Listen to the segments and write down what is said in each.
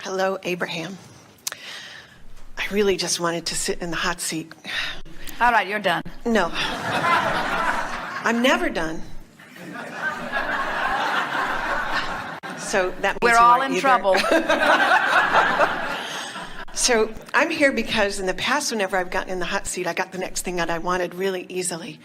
Hello, Abraham. I really just wanted to sit in the hot seat. All right, you're done. No. I'm never done. So that means we're all in trouble. So I'm here because in the past, whenever I've gotten in the hot seat, I got the next thing that I wanted really easily.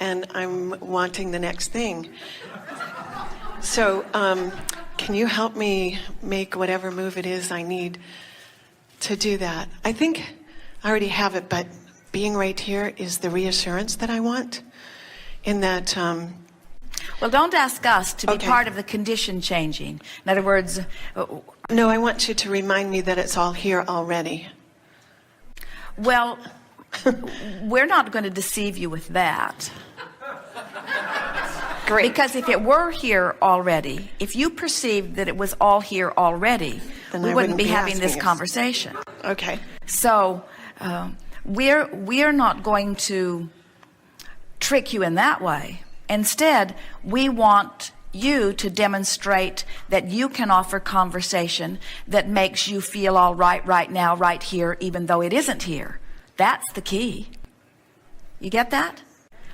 And I'm wanting the next thing. So can you help me make whatever move it is I need to do that? I think I already have it, but being right here is the reassurance that I want. In that... well, don't ask us to be okay. part of the condition changing. In other words... No, I want you to remind me that it's all here already. Well, we're not going to deceive you with that. Great. Because if it were here already, if you perceived that it was all here already, then we I wouldn't be having this asking conversation. Okay. So we're not going to trick you in that way. Instead, we want you to demonstrate that you can offer conversation that makes you feel all right now, right here, even though it isn't here. That's the key. You get that?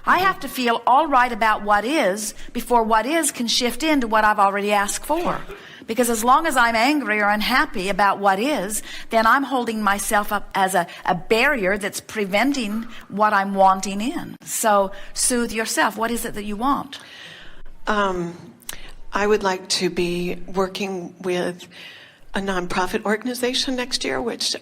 I have to feel all right about what is before what is can shift into what I've already asked for. Because as long as I'm angry or unhappy about what is, then I'm holding myself up as a barrier that's preventing what I'm wanting in. So soothe yourself. What is it that you want? I would like to be working with a nonprofit organization next year, which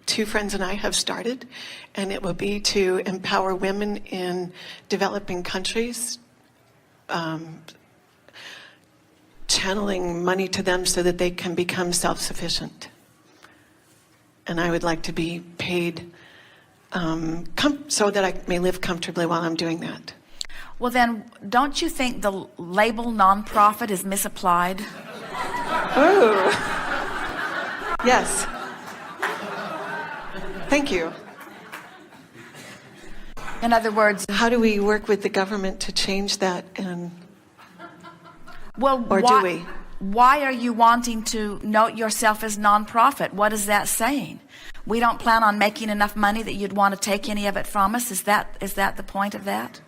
two friends and I have started, and it will be to empower women in developing countries, channeling money to them so that they can become self-sufficient. And I would like to be paid so that I may live comfortably while I'm doing that. Well, then, don't you think the label nonprofit is misapplied? Oh, yes. Thank you. In other words, how do we work with the government to change that? Or do we? Why are you wanting to note yourself as nonprofit? What is that saying? We don't plan on making enough money that you'd want to take any of it from us? Is that the point of that?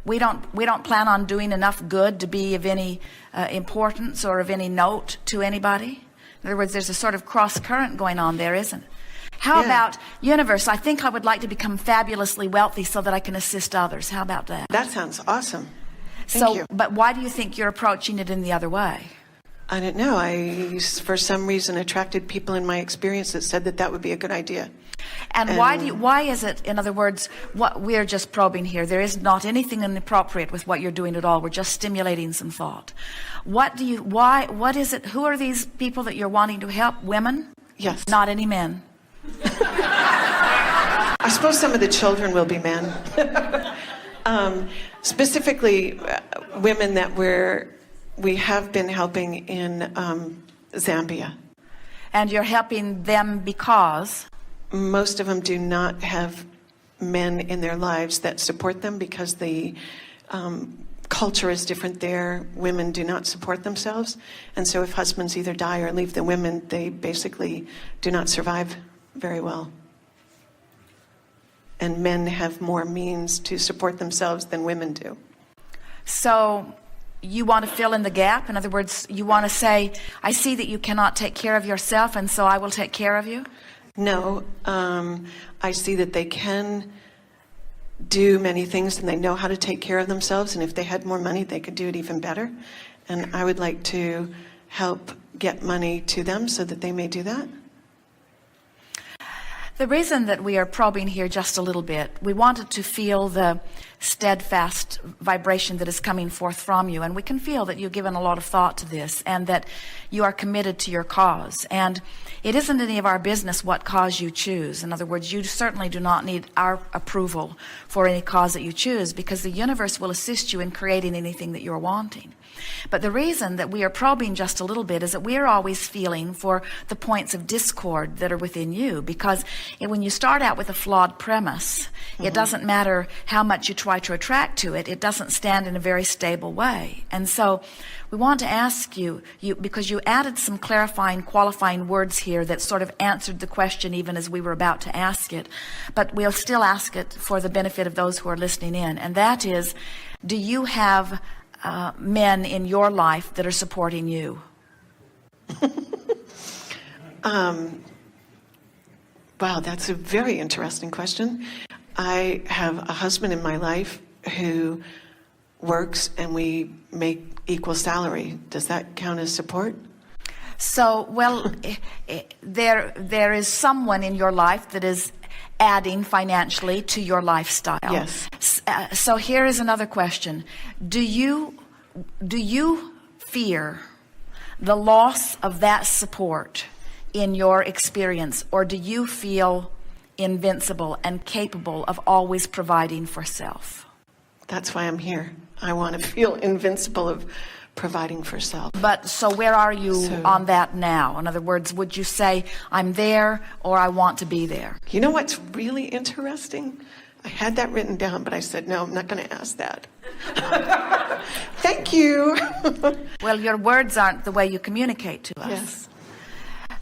We don't plan on doing enough good to be of any importance or of any note to anybody. In other words, there's a sort of cross current going on there, isn't it? How about, universe, I think I would like to become fabulously wealthy so that I can assist others. How about that? That sounds awesome. Thank you. But why do you think you're approaching it in the other way? I don't know. I, for some reason, attracted people in my experience that said that would be a good idea. And why is it, in other words, what we're just probing here, there is not anything inappropriate with what you're doing at all. We're just stimulating some thought. What is it, who are these people that you're wanting to help? Women? Yes. Not any men? I suppose some of the children will be men. Specifically, women that we have been helping in Zambia. And you're helping them because? Most of them do not have men in their lives that support them because the culture is different there. Women do not support themselves. And so if husbands either die or leave the women, they basically do not survive very well. And men have more means to support themselves than women do. So you want to fill in the gap? In other words, you want to say, I see that you cannot take care of yourself, and so I will take care of you? No, I see that they can do many things and they know how to take care of themselves, and if they had more money, they could do it even better. And I would like to help get money to them so that they may do that. The reason that we are probing here just a little bit, we wanted to feel the steadfast vibration that is coming forth from you, and we can feel that you've given a lot of thought to this and that you are committed to your cause. And it isn't any of our business what cause you choose. In other words, you certainly do not need our approval for any cause that you choose, because the universe will assist you in creating anything that you're wanting. But the reason that we are probing just a little bit is that we are always feeling for the points of discord that are within you, because when you start out with a flawed premise, it doesn't matter how much you try try to attract to it, it doesn't stand in a very stable way. And so we want to ask you, because you added some clarifying, qualifying words here that sort of answered the question even as we were about to ask it, but we'll still ask it for the benefit of those who are listening in. And that is, do you have men in your life that are supporting you? Wow, that's a very interesting question. I have a husband in my life who works and we make equal salary. Does that count as support? So, well, there is someone in your life that is adding financially to your lifestyle. Yes. So here is another question. Do you fear the loss of that support in your experience, or do you feel invincible and capable of always providing for self? That's why I'm here. I want to feel invincible of providing for self. But so where are you on that now? In other words, would you say, I'm there, or I want to be there? You know what's really interesting? I had that written down, but I said, no, I'm not going to ask that. Thank you. Well, your words aren't the way you communicate to us. Yes.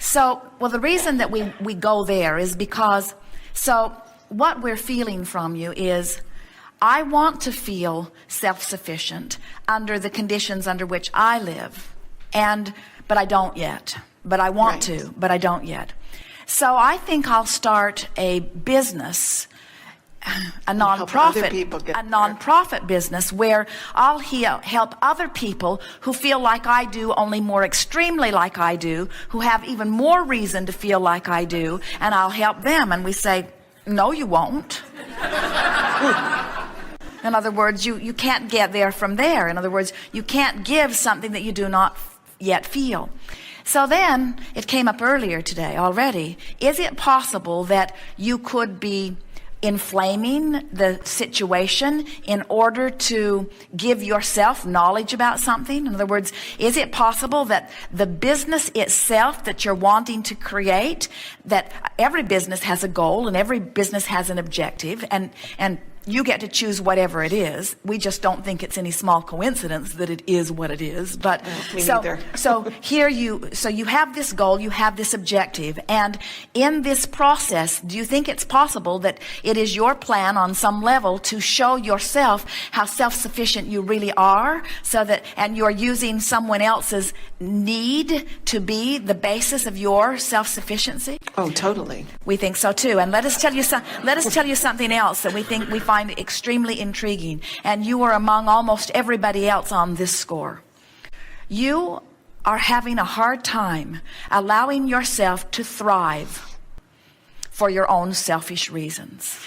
So, well, the reason that we go there is because, so what we're feeling from you is, I want to feel self-sufficient under the conditions under which I live, but I don't yet. But I want to, but I don't yet. So I think I'll start a business, a nonprofit business where I'll help other people who feel like I do, only more extremely like I do, who have even more reason to feel like I do, and I'll help them. And we say, no, you won't. In other words, you can't get there from there. In other words, you can't give something that you do not yet feel. So then, it came up earlier today already. Is it possible that you could be inflaming the situation in order to give yourself knowledge about something? In other words, is it possible that the business itself that you're wanting to create, that every business has a goal and every business has an objective, and you get to choose whatever it is. We just don't think it's any small coincidence that it is what it is. But so here you have this goal, you have this objective, and in this process, do you think it's possible that it is your plan on some level to show yourself how self-sufficient you really are, and you're using someone else's need to be the basis of your self-sufficiency? Oh, totally. We think so too. And let us tell you something else that we find extremely intriguing, and you are among almost everybody else on this score. You are having a hard time allowing yourself to thrive for your own selfish reasons.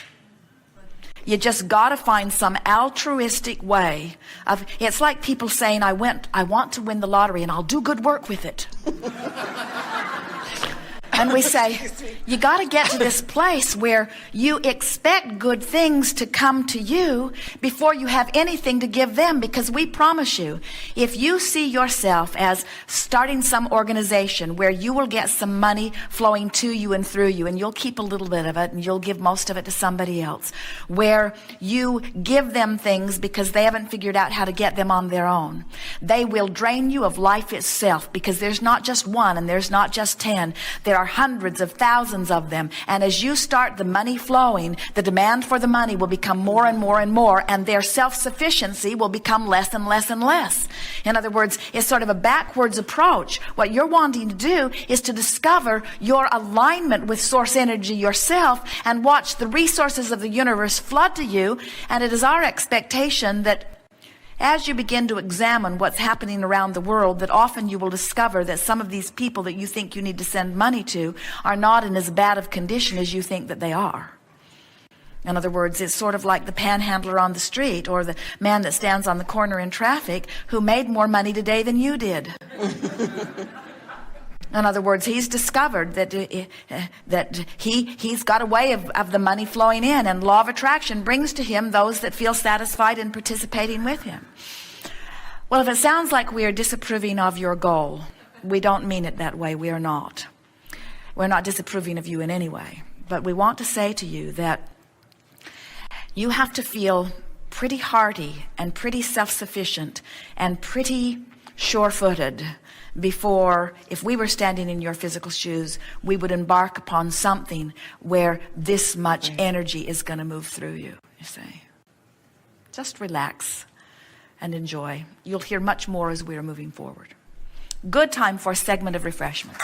You just got to find some altruistic way of, it's like people saying, I want to win the lottery and I'll do good work with it. And we say, you got to get to this place where you expect good things to come to you before you have anything to give them, because we promise you, if you see yourself as starting some organization where you will get some money flowing to you and through you, and you'll keep a little bit of it and you'll give most of it to somebody else, where you give them things because they haven't figured out how to get them on their own, they will drain you of life itself, because there's not just one and there's not just 10. There are hundreds of thousands of them, and as you start the money flowing, the demand for the money will become more and more and more, and their self-sufficiency will become less and less and less. In other words, it's sort of a backwards approach. What you're wanting to do is to discover your alignment with source energy yourself and watch the resources of the universe flood to you. And it is our expectation that as you begin to examine what's happening around the world, that often you will discover that some of these people that you think you need to send money to are not in as bad of condition as you think that they are. In other words, it's sort of like the panhandler on the street, or the man that stands on the corner in traffic who made more money today than you did. In other words, he's discovered that he's got a way of the money flowing in, and law of attraction brings to him those that feel satisfied in participating with him. Well, if it sounds like we are disapproving of your goal, we don't mean it that way. We are not. We're not disapproving of you in any way. But we want to say to you that you have to feel pretty hearty and pretty self-sufficient and pretty sure-footed before, if we were standing in your physical shoes, we would embark upon something where this much energy is going to move through you, you see. Just relax and enjoy. You'll hear much more as we are moving forward. Good time for a segment of refreshment.